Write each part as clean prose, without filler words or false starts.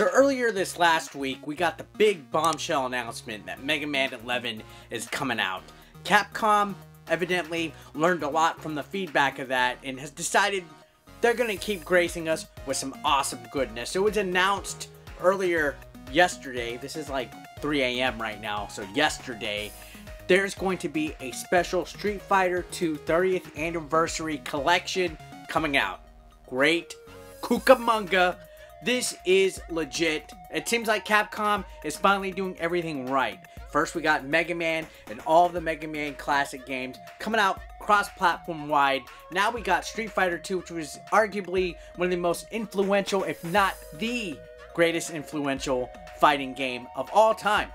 So earlier this last week, we got the big bombshell announcement that Mega Man 11 is coming out. Capcom evidently learned a lot from the feedback of that and has decided they're going to keep gracing us with some awesome goodness. So it was announced earlier yesterday, this is like 3 a.m. right now, so yesterday, there's going to be a special Street Fighter II 30th Anniversary Collection coming out. Great Cucamonga. This is legit. It seems like Capcom is finally doing everything right. First, we got Mega Man and all of the Mega Man classic games coming out cross-platform wide. Now we got Street Fighter II, which was arguably one of the most influential, if not the greatest influential fighting game of all time.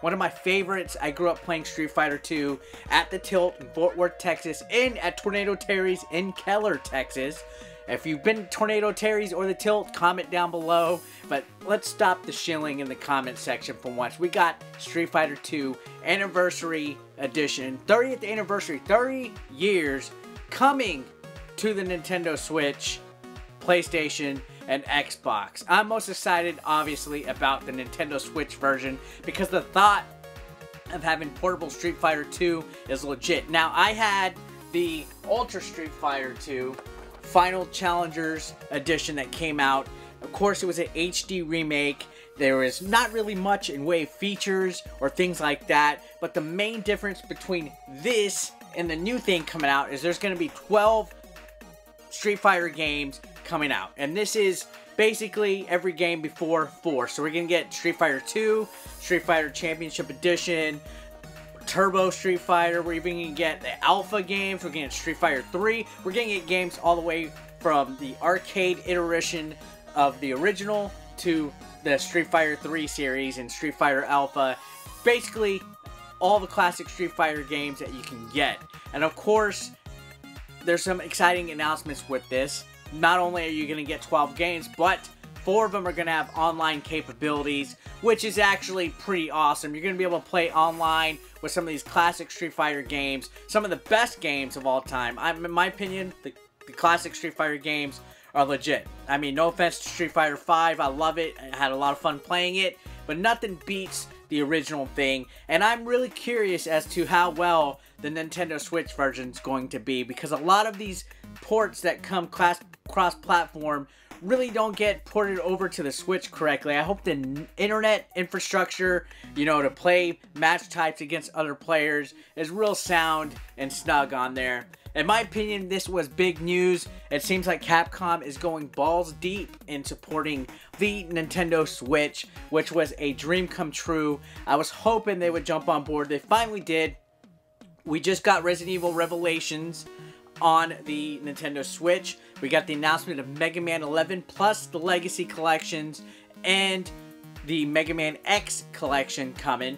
One of my favorites. I grew up playing Street Fighter II at the Tilt in Fort Worth, Texas, and at Tornado Terry's in Keller, Texas. If you've been to Tornado Terry's or the Tilt, comment down below. But let's stop the shilling in the comment section for once. We got Street Fighter II Anniversary Edition, 30th Anniversary, 30 years, coming to the Nintendo Switch, PlayStation, and Xbox. I'm most excited, obviously, about the Nintendo Switch version because the thought of having portable Street Fighter II is legit. Now, I had the Ultra Street Fighter II Final Challengers Edition that came out. Of course, it was an HD remake. There was not really much in way of features or things like that, but the main difference between this and the new thing coming out is there's going to be 12 Street Fighter games coming out, and this is basically every game before 4. So we're going to get Street Fighter 2, Street Fighter Championship Edition, Turbo Street Fighter. We're even going to get the Alpha games. We're going to get Street Fighter 3. We're going to get games all the way from the arcade iteration of the original to the Street Fighter 3 series and Street Fighter Alpha. Basically, all the classic Street Fighter games that you can get. And of course, there's some exciting announcements with this. Not only are you going to get 12 games, but 4 of them are going to have online capabilities, which is actually pretty awesome. You're going to be able to play online with some of these classic Street Fighter games, some of the best games of all time. In my opinion, the classic Street Fighter games are legit. I mean, no offense to Street Fighter V, I love it, I had a lot of fun playing it, but nothing beats the original thing, and I'm really curious as to how well the Nintendo Switch version is going to be, because a lot of these ports that come cross-platform really don't get ported over to the Switch correctly. I hope the internet infrastructure, you know, to play match types against other players is real sound and snug on there. In my opinion, this was big news. It seems like Capcom is going balls deep in supporting the Nintendo Switch, which was a dream come true. I was hoping they would jump on board. They finally did. We just got Resident Evil Revelations on the Nintendo Switch. We got the announcement of Mega Man 11 plus the Legacy Collections and the Mega Man X Collection coming.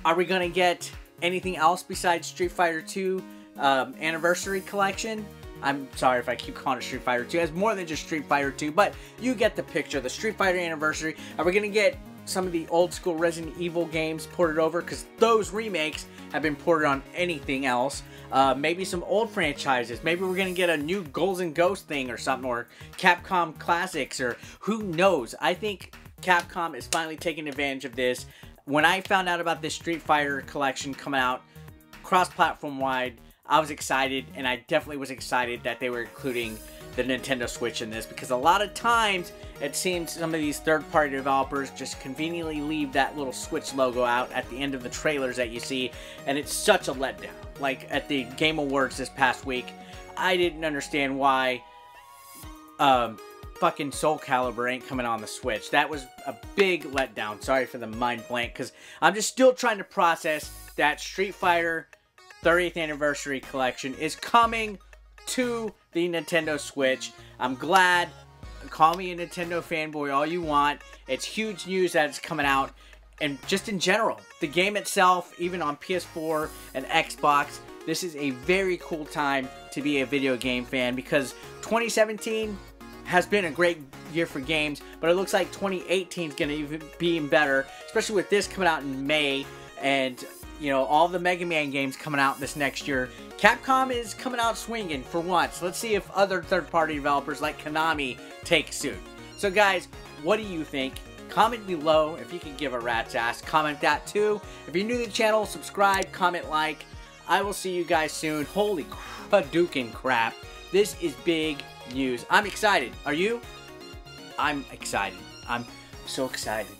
Are we going to get anything else besides Street Fighter 2 Anniversary Collection? I'm sorry if I keep calling it Street Fighter 2. It's more than just Street Fighter 2, but you get the picture. The Street Fighter Anniversary. Are we going to get some of the old school Resident Evil games ported over? Because those remakes have been ported on anything else. Maybe some old franchises. Maybe we're going to get a new Ghouls and Ghosts thing or something, or Capcom Classics, or who knows. I think Capcom is finally taking advantage of this. When I found out about this Street Fighter collection coming out cross-platform wide, I was excited, and I definitely was excited that they were including the Nintendo Switch in this, because a lot of times it seems some of these third-party developers just conveniently leave that little Switch logo out at the end of the trailers that you see, and it's such a letdown. Like at the Game Awards this past week, I didn't understand why fucking Soul Calibur ain't coming on the Switch. That was a big letdown. Sorry for the mind blank, because I'm just still trying to process that Street Fighter 30th Anniversary Collection is coming to the Nintendo Switch. I'm glad. Call me a Nintendo fanboy all you want. It's huge news that it's coming out. And just in general, the game itself, even on PS4 and Xbox, this is a very cool time to be a video game fan, because 2017 has been a great year for games, but it looks like 2018 is going to be even better, especially with this coming out in May, and you know, all the Mega Man games coming out this next year. Capcom is coming out swinging for once. Let's see if other third-party developers like Konami take suit. So guys, what do you think? Comment below. If you can give a rat's ass, comment that too. If you're new to the channel, subscribe, comment, like. I will see you guys soon. Holy Hadouken crap. This is big news. I'm excited. Are you? I'm excited. I'm so excited.